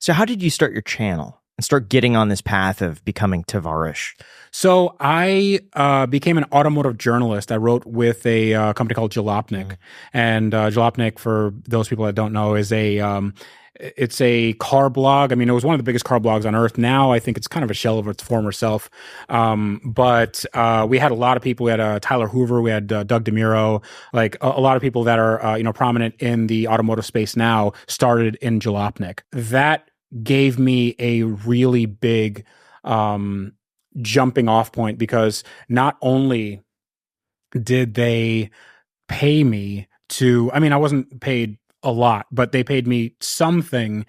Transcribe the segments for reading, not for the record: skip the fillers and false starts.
So how did you start your channel and start getting on this path of becoming Tavarish? So I became an automotive journalist. I wrote with a company called Jalopnik. And Jalopnik, for those people that don't know, is it's a car blog. I mean, it was one of the biggest car blogs on earth. Now I think it's kind of a shell of its former self. But we had a lot of people. We had Tyler Hoover. We had Doug DeMuro. Like a lot of people that are prominent in the automotive space now started in Jalopnik. That gave me a really big jumping off point, because not only did they pay me I wasn't paid a lot, but they paid me something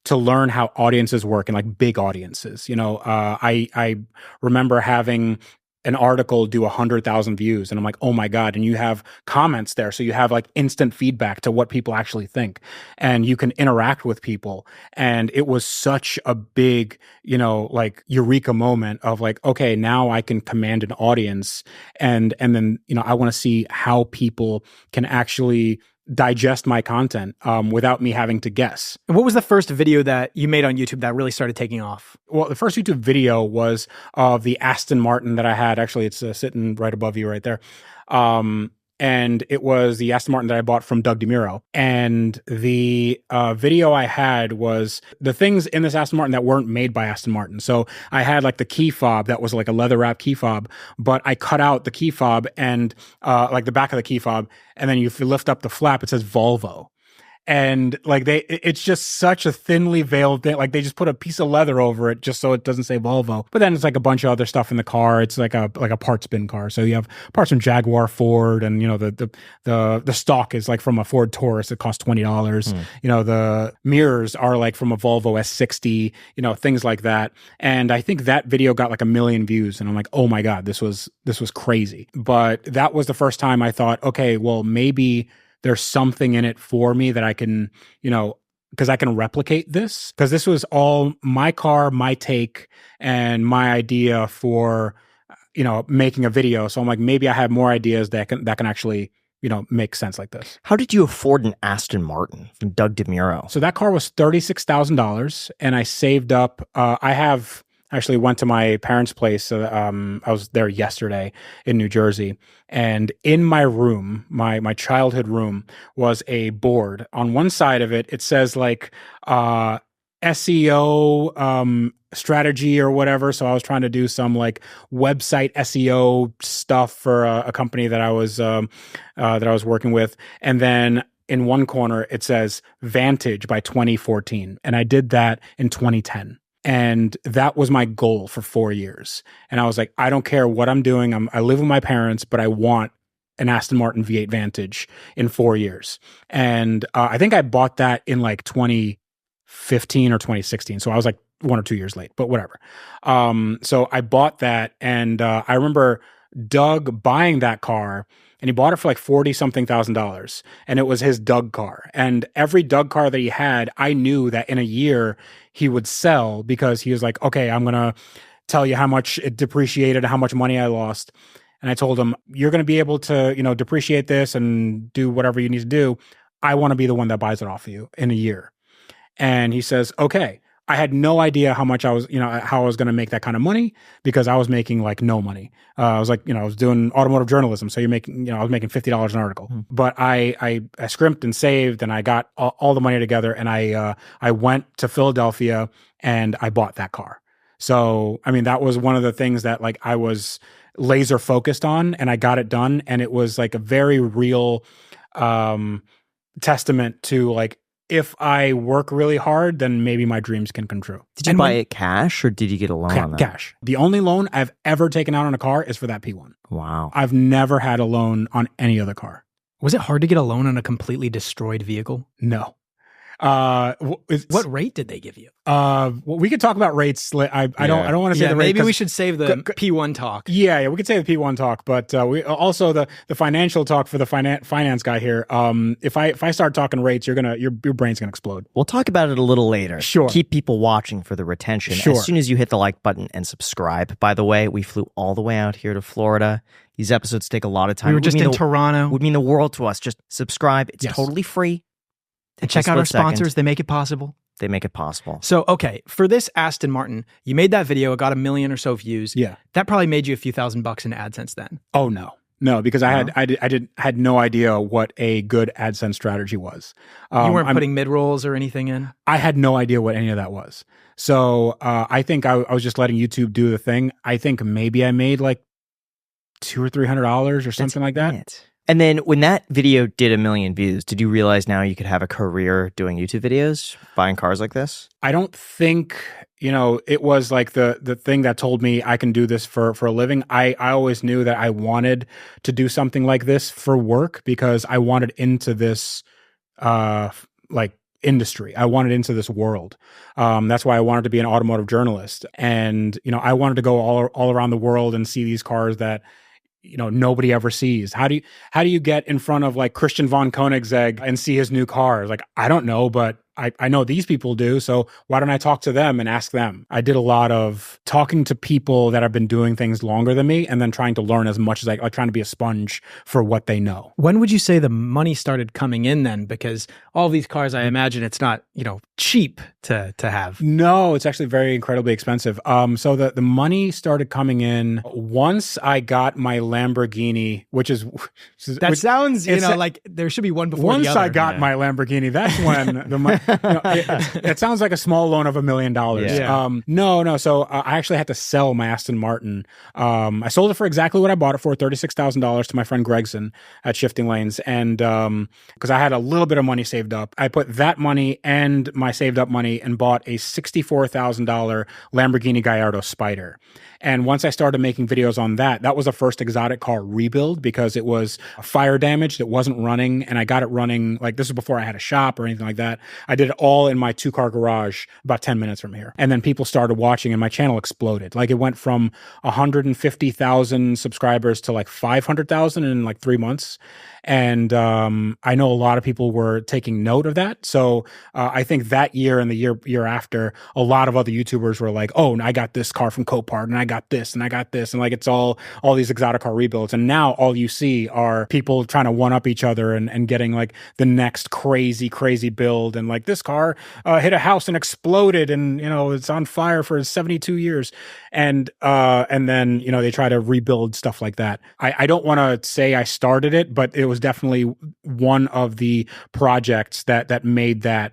to learn how audiences work, and like big audiences. I remember having an article do 100,000 views, and I'm like, oh my God. And you have comments there. So you have like instant feedback to what people actually think, and you can interact with people. And it was such a big, like eureka moment of like, okay, now I can command an audience. And then, I want to see how people can actually digest my content without me having to guess. And what was the first video that you made on YouTube that really started taking off? Well, the first YouTube video was of the Aston Martin that I had. Actually, it's sitting right above you right there. And it was the Aston Martin that I bought from Doug DeMuro. And the video I had was the things in this Aston Martin that weren't made by Aston Martin. So I had like the key fob that was like a leather wrap key fob, but I cut out the key fob and like the back of the key fob. And then if you lift up the flap, it says Volvo. And like it's just such a thinly veiled thing. Like they just put a piece of leather over it just so it doesn't say Volvo. But then it's like a bunch of other stuff in the car. It's like a parts bin car. So you have parts from Jaguar, Ford, and the stock is like from a Ford Taurus. It costs $20. The mirrors are like from a Volvo S60. Things like that. And I think that video got like 1 million views. And I'm like, oh my God, this was crazy. But that was the first time I thought, okay, well maybe there's something in it for me that I can, because I can replicate this. Because this was all my car, my take, and my idea for, making a video. So I'm like, maybe I have more ideas that can actually, make sense like this. How did you afford an Aston Martin from Doug DeMuro? So that car was $36,000, and I saved up. Actually went to my parents' place. I was there yesterday in New Jersey. And in my room, my childhood room, was a board. On one side of it, it says like SEO strategy or whatever. So I was trying to do some like website SEO stuff for a company that I was working with. And then in one corner, it says Vantage by 2014. And I did that in 2010. And that was my goal for 4 years. And I was like, I don't care what I'm doing. I live with my parents, but I want an Aston Martin V8 Vantage in 4 years. And I think I bought that in like 2015 or 2016. So I was like 1 or 2 years late, but whatever. So I bought that. And I remember Doug buying that car, and he bought it for like $40,000. And it was his Doug car. And every Doug car that he had, I knew that in a year he would sell, because he was like, okay, I'm going to tell you how much it depreciated, how much money I lost. And I told him, you're going to be able to, depreciate this and do whatever you need to do. I want to be the one that buys it off of you in a year. And he says, okay. I had no idea how much I was going to make that kind of money, because I was making like no money. I was like, I was doing automotive journalism. So I was making $50 an article, but I scrimped and saved, and I got all the money together, and I went to Philadelphia and I bought that car. So, I mean, that was one of the things that like I was laser focused on, and I got it done. And it was like a very real, testament to like, if I work really hard, then maybe my dreams can come true. Did you buy it cash, or did you get a loan on that? Cash. The only loan I've ever taken out on a car is for that P1. Wow. I've never had a loan on any other car. Was it hard to get a loan on a completely destroyed vehicle? No. What rate did they give you? Well, we could talk about rates. I don't want to say the rate. Maybe we should save the P1 talk. Yeah, we could say the P1 talk, but we also the financial talk for the finance guy here. If I start talking rates, your brain's gonna explode. We'll talk about it a little later. Sure. Keep people watching for the retention. Sure. As soon as you hit the like button and subscribe. By the way, we flew all the way out here to Florida. These episodes take a lot of time. We were just in Toronto. Would mean the world to us. Just subscribe. It's Yes. totally free. And check out our sponsors. They make it possible. They make it possible. So, okay, for this Aston Martin, you made that video, it got 1 million or so views. Yeah. That probably made you a few $1,000s in AdSense then. Oh, no, because I had no idea what a good AdSense strategy was. You weren't putting mid-rolls or anything in? I had no idea what any of that was. So I think I was just letting YouTube do the thing. I think maybe I made like $200 or $300 or something like that. It. And then when that video did 1 million views, did you realize now you could have a career doing YouTube videos, buying cars like this? I don't think, it was like the thing that told me I can do this for a living. I always knew that I wanted to do something like this for work because I wanted into this industry. I wanted into this world. That's why I wanted to be an automotive journalist. And, I wanted to go all around the world and see these cars that nobody ever sees. How do you get in front of like Christian von Koenigsegg and see his new cars? Like, I don't know, but I know these people do. So why don't I talk to them and ask them? I did a lot of talking to people that have been doing things longer than me and then trying to learn as much as I trying to be a sponge for what they know. When would you say the money started coming in then? Because all these cars, I imagine it's not, cheap to have. No, it's actually very incredibly expensive. So the money started coming in once I got my Lamborghini, sounds, like there should be one before once the other. I got my Lamborghini, that's when the money, it sounds like a small loan of $1 million. Yeah. No. So I actually had to sell my Aston Martin. I sold it for exactly what I bought it for, $36,000 to my friend Gregson at Shifting Lanes. And because I had a little bit of money saved up, I put that money and my saved up money and bought a $64,000 Lamborghini Gallardo Spider. And once I started making videos on that, that was the first exotic car rebuild because it was fire damaged. It wasn't running. And I got it running, like this was before I had a shop or anything like that. I did it all in my 2-car garage about 10 minutes from here. And then people started watching and my channel exploded. Like it went from 150,000 subscribers to like 500,000 in like 3 months. And I know a lot of people were taking note of that. So I think that year and the year after, a lot of other YouTubers were like, oh, I got this car from Copart and I got this and I got this. And like it's all these exotic car rebuilds. And now all you see are people trying to one up each other and getting like the next crazy build. And like this car hit a house and exploded and, it's on fire for 72 years. And then, they try to rebuild stuff like that. I don't want to say I started it, but it was definitely one of the projects that made that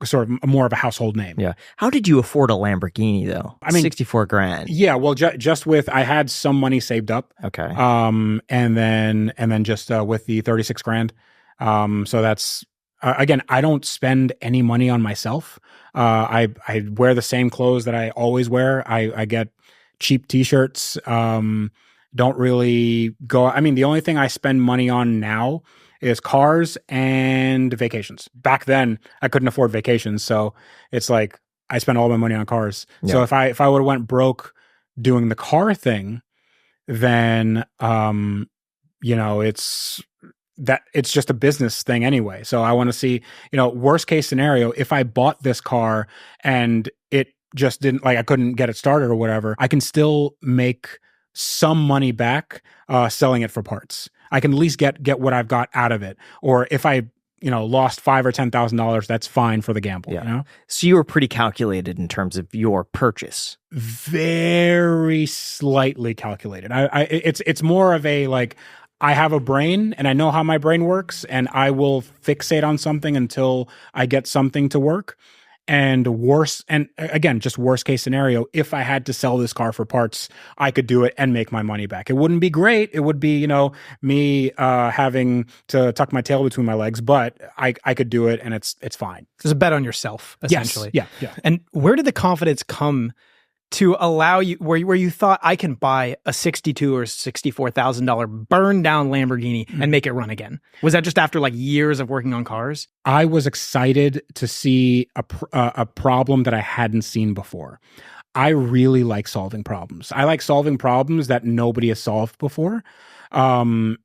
sort of more of a household name. Yeah. How did you afford a Lamborghini though? I mean, 64 grand. Yeah. Well, just with, I had some money saved up. Okay. And then just with the 36 grand. So that's, again, I don't spend any money on myself. I wear the same clothes that I always wear. I get cheap t-shirts. Don't really go. I mean, the only thing I spend money on now is cars and vacations. Back then, I couldn't afford vacations, so it's like I spent all my money on cars. Yeah. So if I would have went broke doing the car thing, then it's just a business thing anyway. So I want to see, worst case scenario, if I bought this car and it just didn't, like I couldn't get it started or whatever, I can still make some money back selling it for parts. I can at least get what I've got out of it. Or if I, lost $5,000 or $10,000, that's fine for the gamble. Yeah. So you were pretty calculated in terms of your purchase. Very slightly calculated. It's more of a like, I have a brain and I know how my brain works and I will fixate on something until I get something to work. And again, just worst case scenario, if I had to sell this car for parts, I could do it and make my money back. It wouldn't be great. It would be, me having to tuck my tail between my legs, but I could do it and it's fine. It's a bet on yourself, essentially. Yes. Yeah. And where did the confidence come to allow you, where you thought I can buy a $62,000 or $64,000 burned down Lamborghini and make it run again? Was that just after like years of working on cars? I was excited to see a problem that I hadn't seen before. I really like solving problems. I like solving problems that nobody has solved before.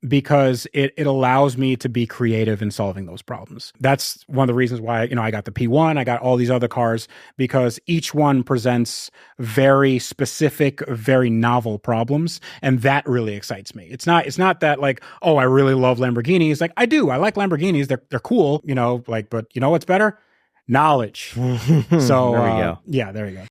Because it allows me to be creative in solving those problems. That's one of the reasons why, I got the P1, I got all these other cars, because each one presents very specific, very novel problems. And that really excites me. It's not that like, oh, I really love Lamborghinis. Like I like Lamborghinis. They're cool, but you know what's better? knowledge. So there we go. yeah, there you go.